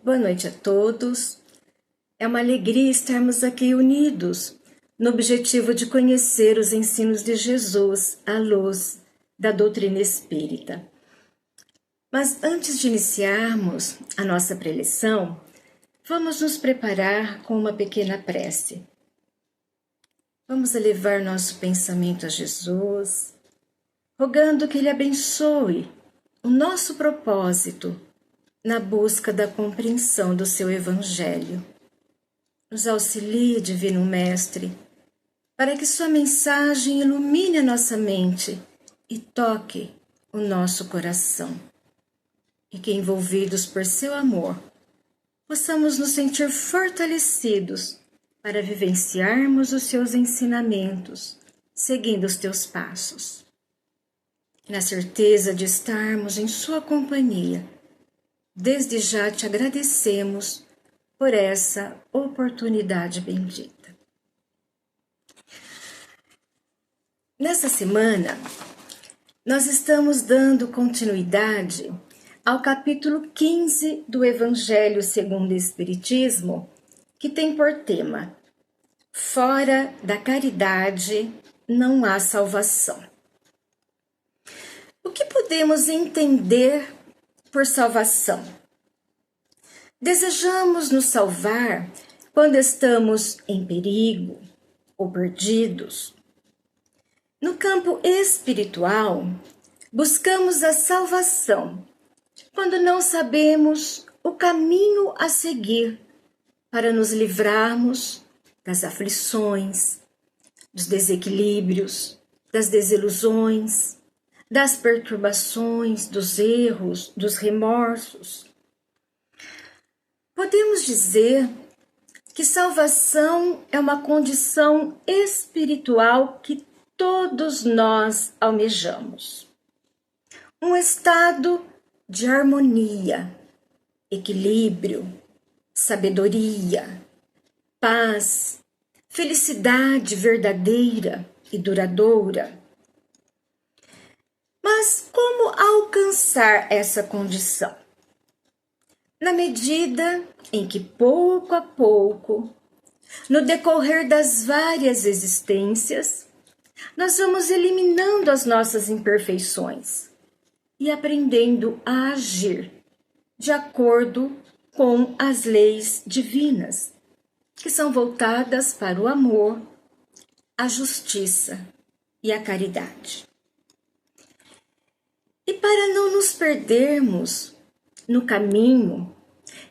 Boa noite a todos. É uma alegria estarmos aqui unidos no objetivo de conhecer os ensinos de Jesus à luz da doutrina espírita. Mas antes de iniciarmos a nossa preleção, vamos nos preparar com uma pequena prece. Vamos elevar nosso pensamento a Jesus, rogando que Ele abençoe o nosso propósito na busca da compreensão do seu Evangelho. Nos auxilie, Divino Mestre, para que sua mensagem ilumine a nossa mente e toque o nosso coração. E que, envolvidos por seu amor, possamos nos sentir fortalecidos para vivenciarmos os seus ensinamentos, seguindo os teus passos. Na certeza de estarmos em sua companhia, desde já te agradecemos por essa oportunidade bendita. Nessa semana, nós estamos dando continuidade ao capítulo 15 do Evangelho segundo o Espiritismo, que tem por tema: Fora da caridade não há salvação. O que podemos entender por salvação? Desejamos nos salvar quando estamos em perigo ou perdidos. No campo espiritual, buscamos a salvação quando não sabemos o caminho a seguir para nos livrarmos das aflições, dos desequilíbrios, das desilusões, das perturbações, dos erros, dos remorsos. Podemos dizer que salvação é uma condição espiritual que todos nós almejamos. Um estado de harmonia, equilíbrio, sabedoria, paz, felicidade verdadeira e duradoura. Mas como alcançar essa condição? Na medida em que, pouco a pouco, no decorrer das várias existências, nós vamos eliminando as nossas imperfeições e aprendendo a agir de acordo com as leis divinas, que são voltadas para o amor, a justiça e a caridade. E para não nos perdermos no caminho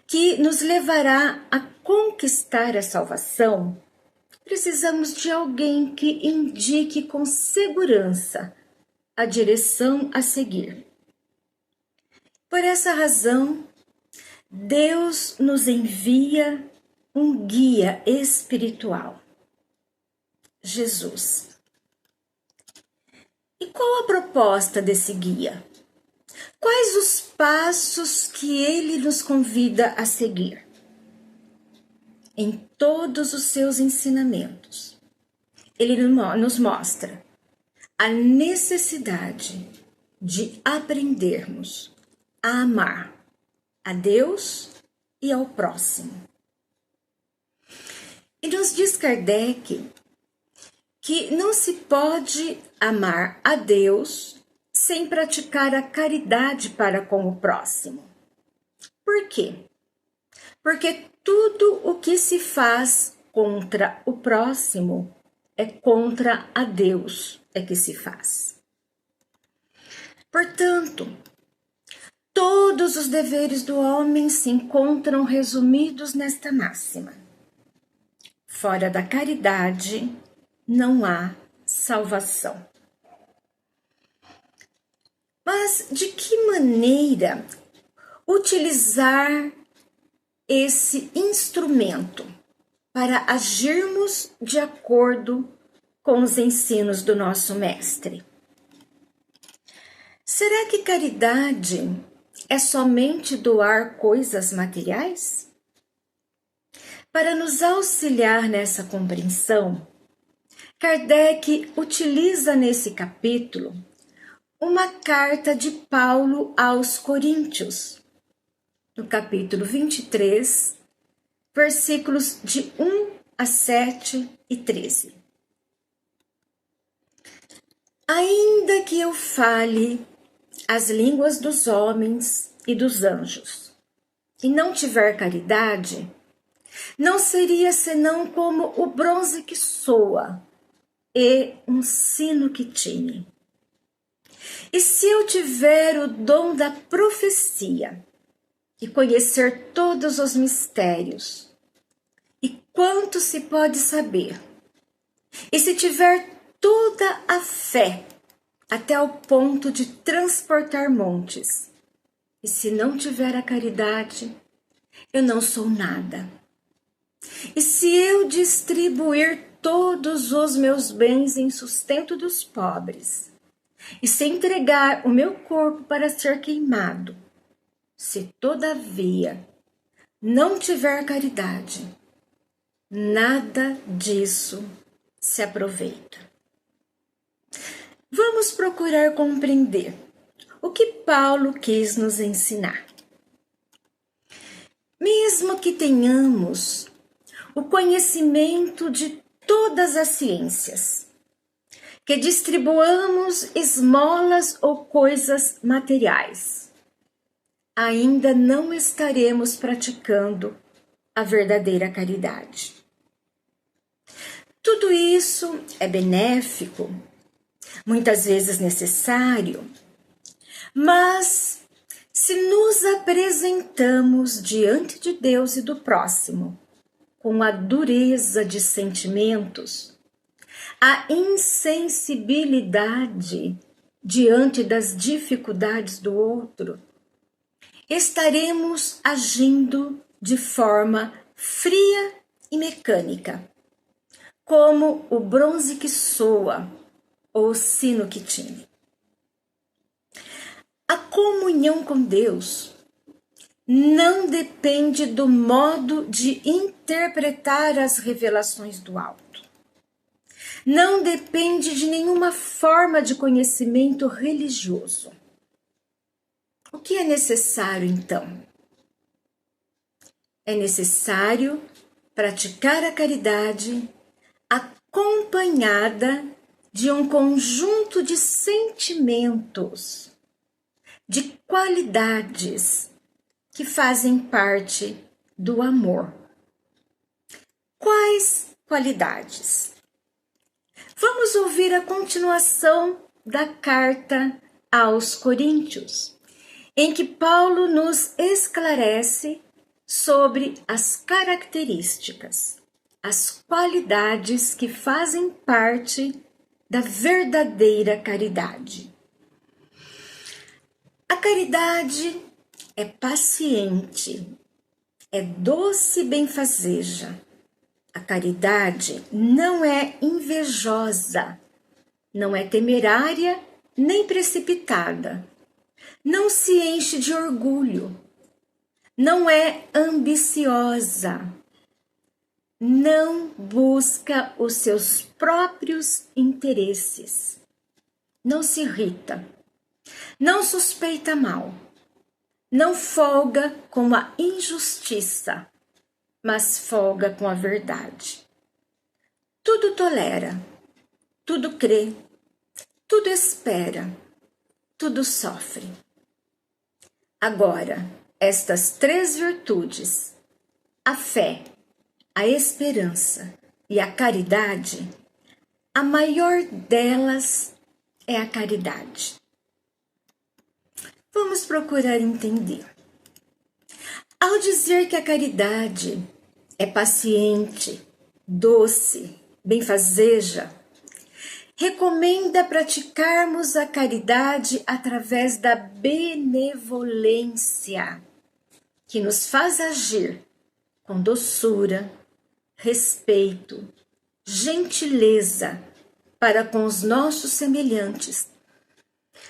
que nos levará a conquistar a salvação, precisamos de alguém que indique com segurança a direção a seguir. Por essa razão, Deus nos envia um guia espiritual, Jesus. E qual a proposta desse guia? Quais os passos que ele nos convida a seguir? Em todos os seus ensinamentos, ele nos mostra a necessidade de aprendermos a amar a Deus e ao próximo. E nos diz Kardec que não se pode amar a Deus sem praticar a caridade para com o próximo. Por quê? Porque tudo o que se faz contra o próximo é contra a Deus que se faz. Portanto, todos os deveres do homem se encontram resumidos nesta máxima: fora da caridade não há salvação. Mas de que maneira utilizar esse instrumento para agirmos de acordo com os ensinos do nosso Mestre? Será que caridade é somente doar coisas materiais? Para nos auxiliar nessa compreensão, Kardec utiliza nesse capítulo uma carta de Paulo aos Coríntios, no capítulo 23, versículos de 1 a 7 e 13. Ainda que eu fale as línguas dos homens e dos anjos, e não tiver caridade, não seria senão como o bronze que soa e um sino que tine. E se eu tiver o dom da profecia e conhecer todos os mistérios, e quanto se pode saber, e se tiver toda a fé até o ponto de transportar montes, e se não tiver a caridade, eu não sou nada. E se eu distribuir todos os meus bens em sustento dos pobres, e se entregar o meu corpo para ser queimado, se todavia não tiver caridade, nada disso se aproveita. Vamos procurar compreender o que Paulo quis nos ensinar. Mesmo que tenhamos o conhecimento de todas as ciências, que distribuamos esmolas ou coisas materiais, ainda não estaremos praticando a verdadeira caridade. Tudo isso é benéfico, muitas vezes necessário, mas se nos apresentamos diante de Deus e do próximo com a dureza de sentimentos, a insensibilidade diante das dificuldades do outro, estaremos agindo de forma fria e mecânica, como o bronze que soa ou o sino que tine. A comunhão com Deus não depende do modo de interpretar as revelações do alto. Não depende de nenhuma forma de conhecimento religioso. O que é necessário, então? É necessário praticar a caridade acompanhada de um conjunto de sentimentos, de qualidades que fazem parte do amor. Quais qualidades? Vamos ouvir a continuação da carta aos Coríntios, em que Paulo nos esclarece sobre as características, as qualidades que fazem parte da verdadeira caridade. A caridade é paciente, é doce e benfazeja. A caridade não é invejosa, não é temerária nem precipitada, não se enche de orgulho, não é ambiciosa, não busca os seus próprios interesses, não se irrita, não suspeita mal, não folga com a injustiça, mas folga com a verdade. Tudo tolera, tudo crê, tudo espera, tudo sofre. Agora, estas três virtudes, a fé, a esperança e a caridade, a maior delas é a caridade. Vamos procurar entender. Ao dizer que a caridade é paciente, doce, benfazeja, recomenda praticarmos a caridade através da benevolência, que nos faz agir com doçura, respeito, gentileza para com os nossos semelhantes,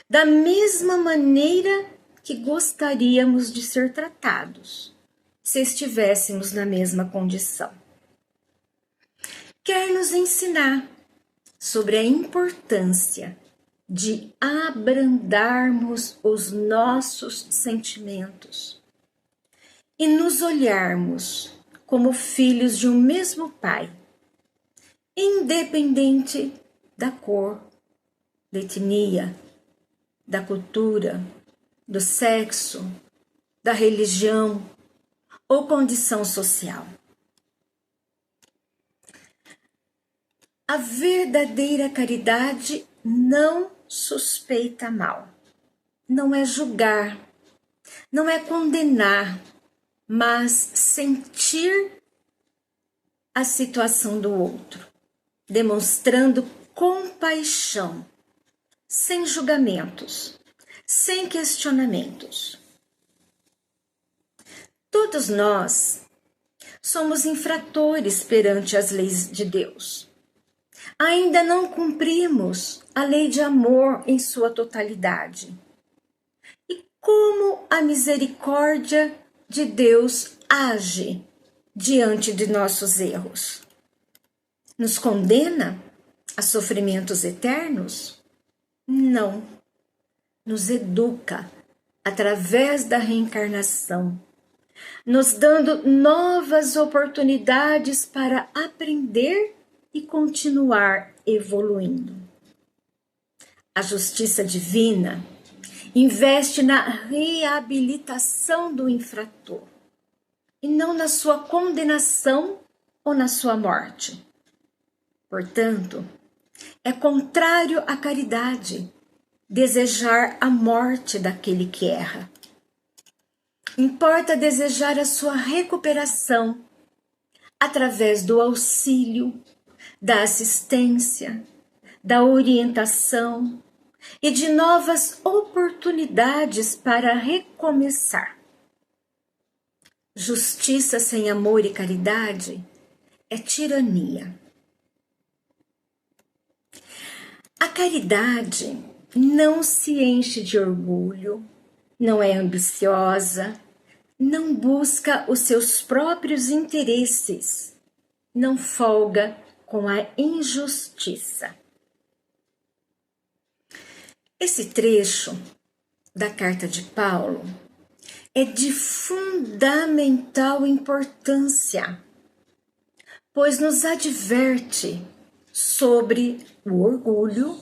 da mesma maneira que gostaríamos de ser tratados se estivéssemos na mesma condição. Quer nos ensinar sobre a importância de abrandarmos os nossos sentimentos, e nos olharmos como filhos de um mesmo Pai, independente da cor, da etnia, da cultura, do sexo, da religião ou condição social. A verdadeira caridade não suspeita mal, não é julgar, não é condenar, mas sentir a situação do outro, demonstrando compaixão, sem julgamentos, sem questionamentos. Todos nós somos infratores perante as leis de Deus. Ainda não cumprimos a lei de amor em sua totalidade. E como a misericórdia de Deus age diante de nossos erros? Nos condena a sofrimentos eternos? Não. Nos educa através da reencarnação, nos dando novas oportunidades para aprender e continuar evoluindo. A justiça divina investe na reabilitação do infrator e não na sua condenação ou na sua morte. Portanto, é contrário à caridade desejar a morte daquele que erra. Importa desejar a sua recuperação através do auxílio, da assistência, da orientação e de novas oportunidades para recomeçar. Justiça sem amor e caridade é tirania. A caridade não se enche de orgulho, não é ambiciosa, não busca os seus próprios interesses, não folga com a injustiça. Esse trecho da carta de Paulo é de fundamental importância, pois nos adverte sobre o orgulho,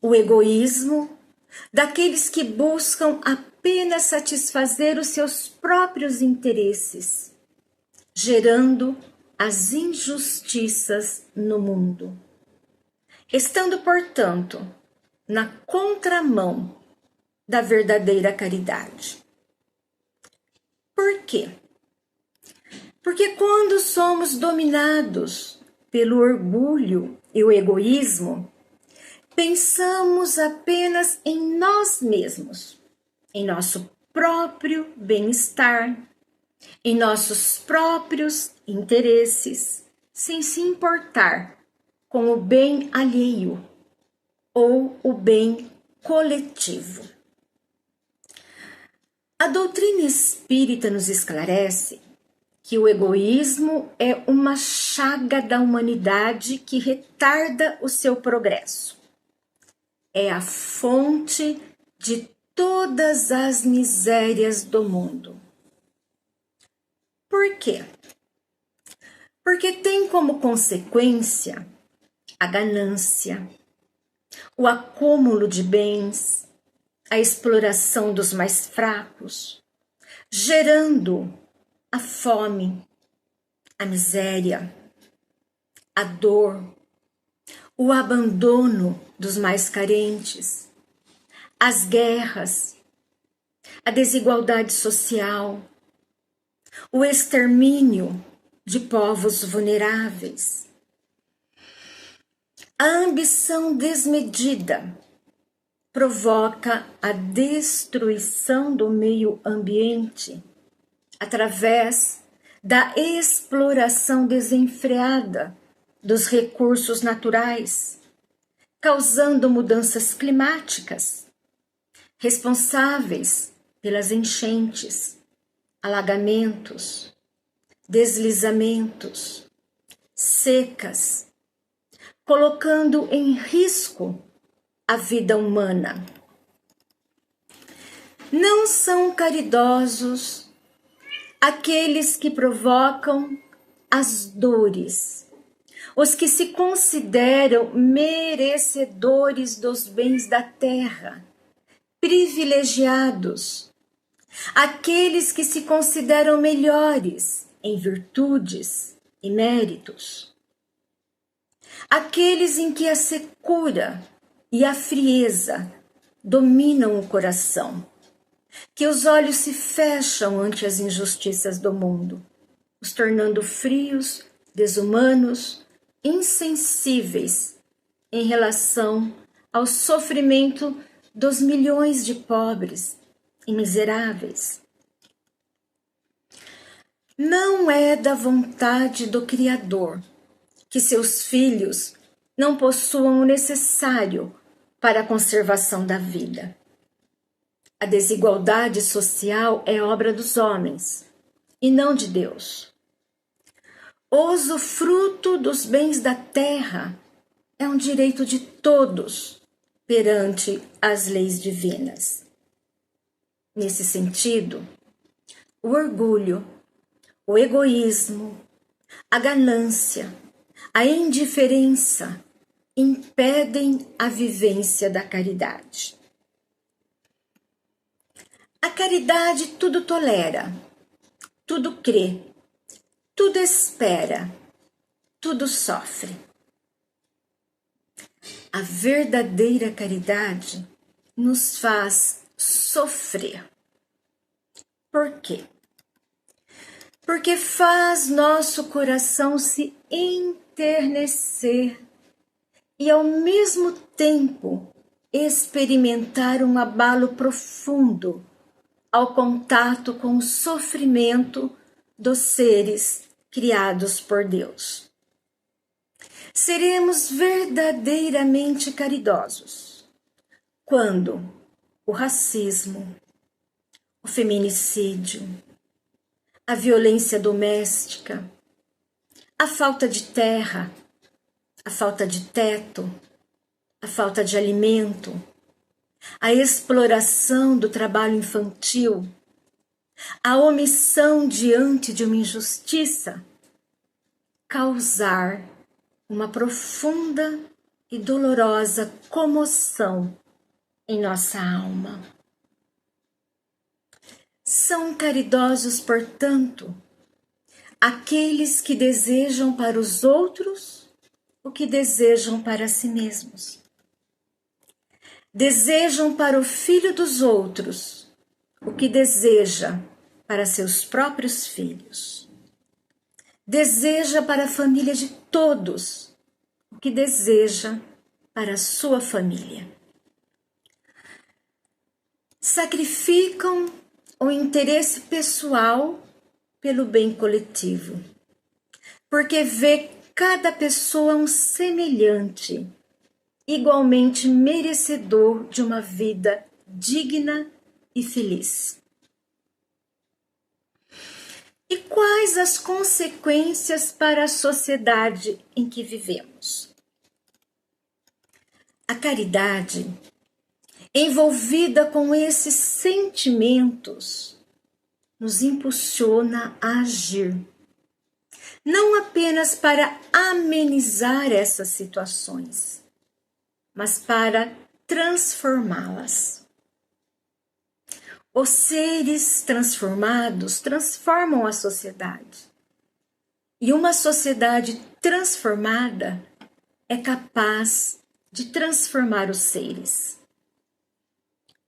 o egoísmo daqueles que buscam apenas satisfazer os seus próprios interesses, gerando as injustiças no mundo. Estando, portanto, na contramão da verdadeira caridade. Por quê? Porque quando somos dominados pelo orgulho e o egoísmo, pensamos apenas em nós mesmos, em nosso próprio bem-estar, em nossos próprios interesses, sem se importar com o bem alheio ou o bem coletivo. A doutrina espírita nos esclarece que o egoísmo é uma chaga da humanidade que retarda o seu progresso. É a fonte de todas as misérias do mundo. Por quê? Porque tem como consequência a ganância, o acúmulo de bens, a exploração dos mais fracos, gerando a fome, a miséria, a dor, o abandono dos mais carentes, as guerras, a desigualdade social, o extermínio de povos vulneráveis, a ambição desmedida provoca a destruição do meio ambiente através da exploração desenfreada dos recursos naturais, causando mudanças climáticas, responsáveis pelas enchentes, alagamentos, deslizamentos, secas, colocando em risco a vida humana. Não são caridosos aqueles que provocam as dores, os que se consideram merecedores dos bens da terra, privilegiados, aqueles que se consideram melhores em virtudes e méritos, aqueles em que a secura e a frieza dominam o coração, que os olhos se fecham ante as injustiças do mundo, os tornando frios, desumanos, insensíveis em relação ao sofrimento dos milhões de pobres e miseráveis. Não é da vontade do Criador que seus filhos não possuam o necessário para a conservação da vida. A desigualdade social é obra dos homens e não de Deus. O usufruto dos bens da terra é um direito de todos perante as leis divinas. Nesse sentido, o orgulho, o egoísmo, a ganância, a indiferença impedem a vivência da caridade. A caridade tudo tolera, tudo crê, tudo espera, tudo sofre. A verdadeira caridade nos faz sofrer. Por quê? Porque faz nosso coração se enternecer e, ao mesmo tempo, experimentar um abalo profundo ao contato com o sofrimento dos seres criados por Deus. Seremos verdadeiramente caridosos quando o racismo, o feminicídio, a violência doméstica, a falta de terra, a falta de teto, a falta de alimento, a exploração do trabalho infantil, a omissão diante de uma injustiça, causar uma profunda e dolorosa comoção em nossa alma. São caridosos, portanto, aqueles que desejam para os outros o que desejam para si mesmos. Desejam para o filho dos outros o que deseja para seus próprios filhos. Deseja para a família de todos o que deseja para a sua família. Sacrificam o interesse pessoal pelo bem coletivo, porque vê cada pessoa um semelhante, igualmente merecedor de uma vida digna e feliz. E quais as consequências para a sociedade em que vivemos? A caridade, envolvida com esses sentimentos, nos impulsiona a agir, não apenas para amenizar essas situações, mas para transformá-las. Os seres transformados transformam a sociedade. E uma sociedade transformada é capaz de transformar os seres.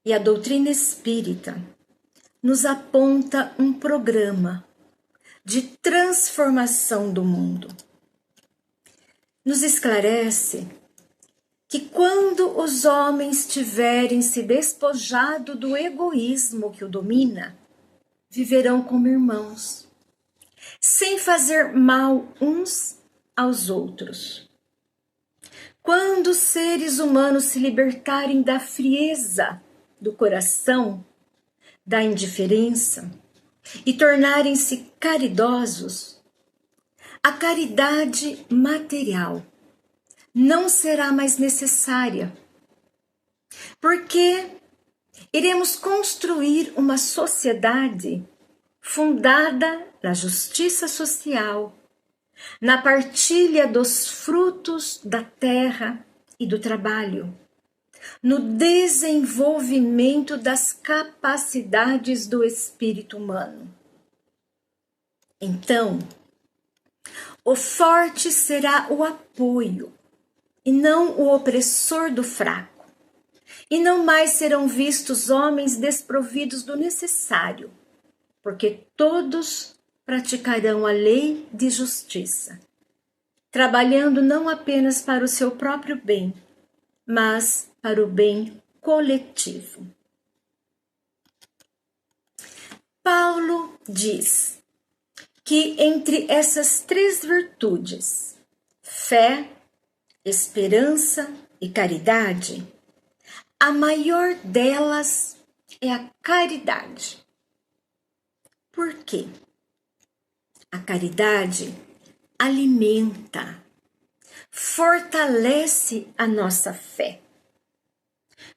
E a doutrina espírita nos aponta um programa de transformação do mundo. Nos esclarece que quando os homens tiverem se despojado do egoísmo que o domina, viverão como irmãos, sem fazer mal uns aos outros. Quando os seres humanos se libertarem da frieza do coração, da indiferença e tornarem-se caridosos, a caridade material não será mais necessária, porque iremos construir uma sociedade fundada na justiça social, na partilha dos frutos da terra e do trabalho, no desenvolvimento das capacidades do espírito humano. Então, o forte será o apoio e não o opressor do fraco, e não mais serão vistos homens desprovidos do necessário, porque todos praticarão a lei de justiça, trabalhando não apenas para o seu próprio bem, mas para o bem coletivo. Paulo diz que entre essas três virtudes, fé, esperança e caridade, a maior delas é a caridade. Por quê? A caridade alimenta, fortalece a nossa fé.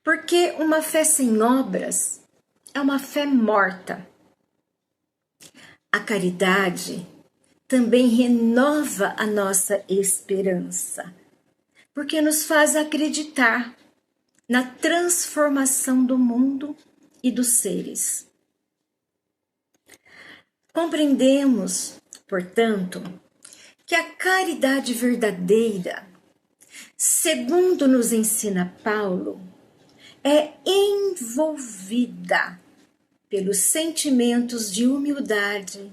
Porque uma fé sem obras é uma fé morta. A caridade também renova a nossa esperança, porque nos faz acreditar na transformação do mundo e dos seres. Compreendemos, portanto, que a caridade verdadeira, segundo nos ensina Paulo, é envolvida pelos sentimentos de humildade,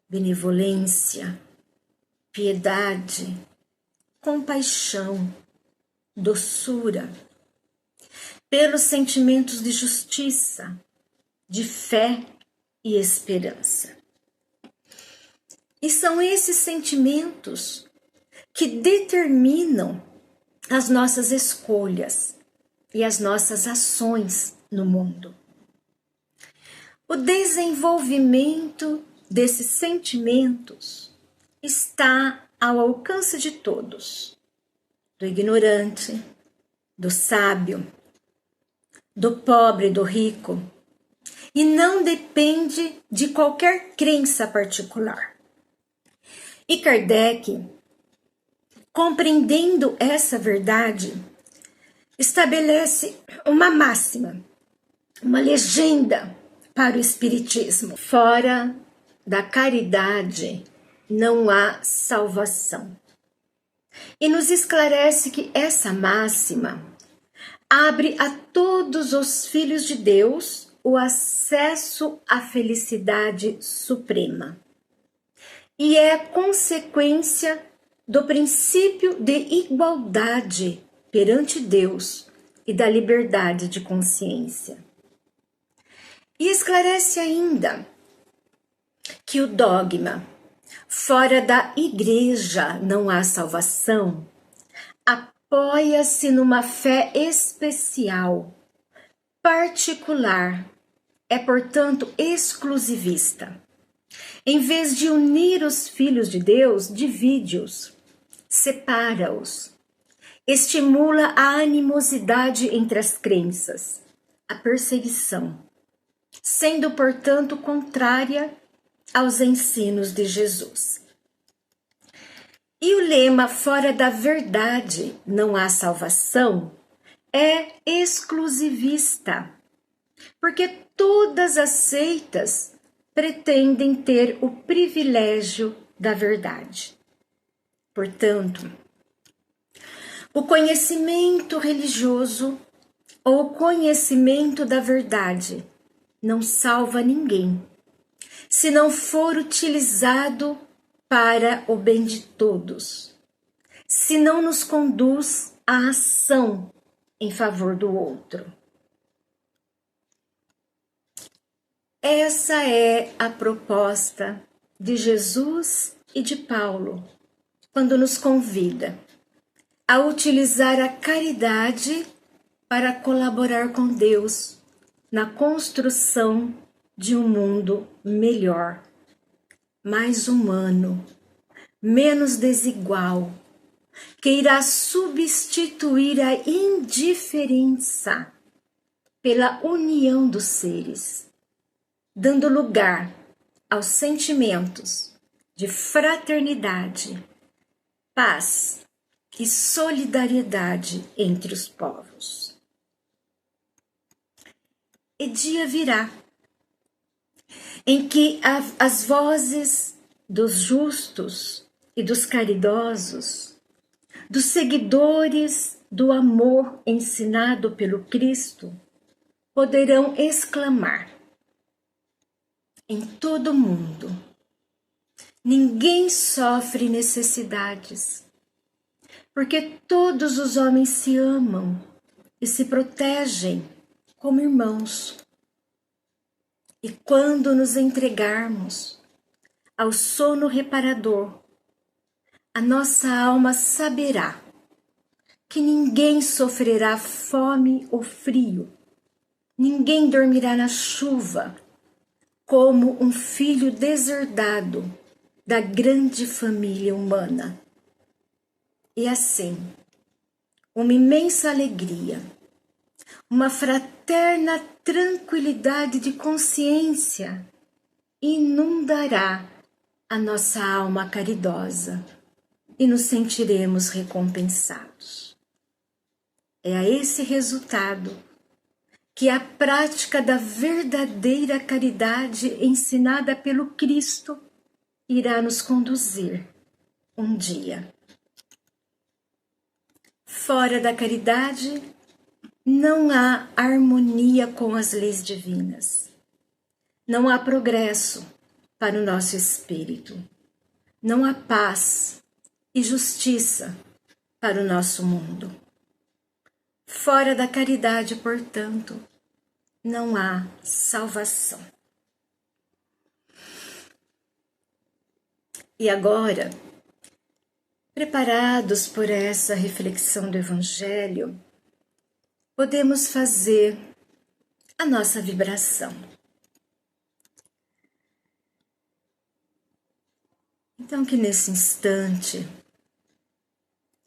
benevolência, piedade, compaixão, doçura, pelos sentimentos de justiça, de fé e esperança. E são esses sentimentos que determinam as nossas escolhas e as nossas ações no mundo. O desenvolvimento desses sentimentos está ao alcance de todos, do ignorante, do sábio, do pobre, do rico, e não depende de qualquer crença particular. E Kardec, compreendendo essa verdade, estabelece uma máxima, uma legenda para o Espiritismo. Fora da caridade não há salvação. E nos esclarece que essa máxima abre a todos os filhos de Deus o acesso à felicidade suprema. E é consequência do princípio de igualdade perante Deus e da liberdade de consciência. E esclarece ainda que o dogma, fora da igreja não há salvação, apoia-se numa fé especial, particular, é, portanto, exclusivista. Em vez de unir os filhos de Deus, divide-os, separa-os, estimula a animosidade entre as crenças, a perseguição, sendo, portanto, contrária aos ensinos de Jesus. E o lema fora da verdade não há salvação é exclusivista, porque todas as seitas pretendem ter o privilégio da verdade. Portanto, o conhecimento religioso ou o conhecimento da verdade não salva ninguém, se não for utilizado para o bem de todos, se não nos conduz à ação em favor do outro. Essa é a proposta de Jesus e de Paulo, quando nos convida a utilizar a caridade para colaborar com Deus na construção de um mundo melhor, mais humano, menos desigual, que irá substituir a indiferença pela união dos seres, dando lugar aos sentimentos de fraternidade, paz e solidariedade entre os povos. E dia virá em que as vozes dos justos e dos caridosos, dos seguidores do amor ensinado pelo Cristo, poderão exclamar em todo o mundo: ninguém sofre necessidades, porque todos os homens se amam e se protegem como irmãos. E quando nos entregarmos ao sono reparador, a nossa alma saberá que ninguém sofrerá fome ou frio, ninguém dormirá na chuva, como um filho deserdado da grande família humana. E assim, uma imensa alegria, uma fraterna tranquilidade de consciência inundará a nossa alma caridosa e nos sentiremos recompensados. É a esse resultado que a prática da verdadeira caridade ensinada pelo Cristo irá nos conduzir um dia. Fora da caridade, não há harmonia com as leis divinas. Não há progresso para o nosso espírito. Não há paz e justiça para o nosso mundo. Fora da caridade, portanto, não há salvação. E agora, preparados por essa reflexão do Evangelho, podemos fazer a nossa vibração. Então, que nesse instante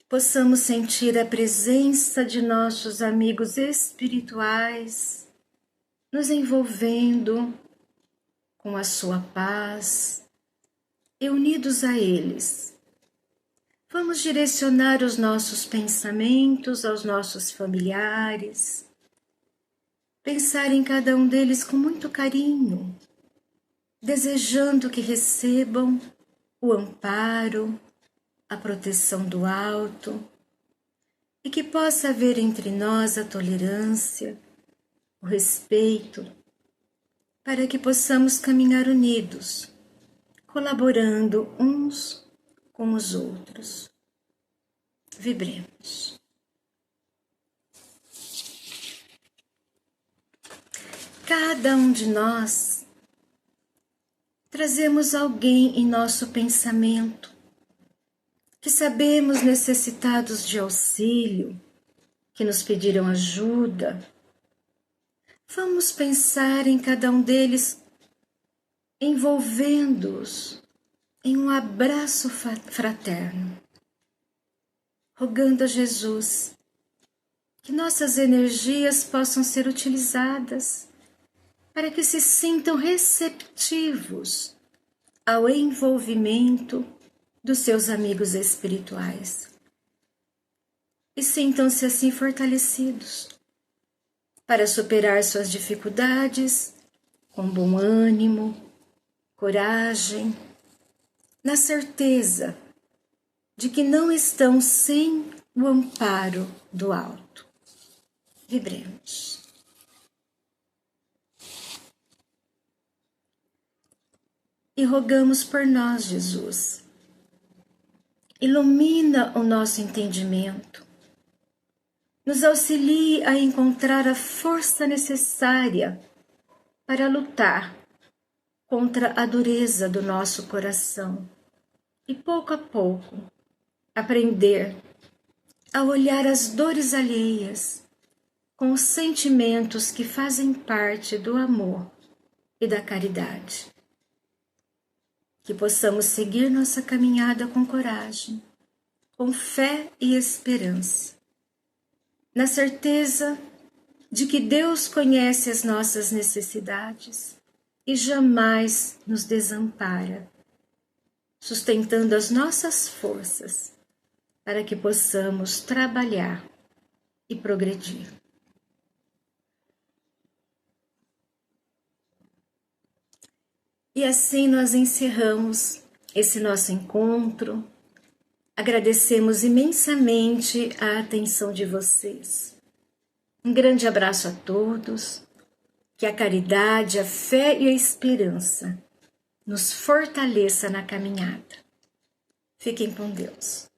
possamos sentir a presença de nossos amigos espirituais nos envolvendo com a sua paz e unidos a eles. Vamos direcionar os nossos pensamentos aos nossos familiares, pensar em cada um deles com muito carinho, desejando que recebam o amparo, a proteção do alto, e que possa haver entre nós a tolerância, o respeito, para que possamos caminhar unidos, colaborando uns com os outros. Vibremos. Cada um de nós trazemos alguém em nosso pensamento que sabemos necessitados de auxílio, que nos pediram ajuda. Vamos pensar em cada um deles, envolvendo-os em um abraço fraterno, rogando a Jesus que nossas energias possam ser utilizadas para que se sintam receptivos ao envolvimento dos seus amigos espirituais e sintam-se assim fortalecidos para superar suas dificuldades com bom ânimo, coragem, na certeza de que não estão sem o amparo do alto. Vibremos. E rogamos por nós, Jesus. Ilumina o nosso entendimento. Nos auxilie a encontrar a força necessária para lutar contra a dureza do nosso coração e, pouco a pouco, aprender a olhar as dores alheias com os sentimentos que fazem parte do amor e da caridade. Que possamos seguir nossa caminhada com coragem, com fé e esperança, na certeza de que Deus conhece as nossas necessidades e jamais nos desampara, sustentando as nossas forças para que possamos trabalhar e progredir. E assim nós encerramos esse nosso encontro. Agradecemos imensamente a atenção de vocês. Um grande abraço a todos. Que a caridade, a fé e a esperança nos fortaleça na caminhada. Fiquem com Deus.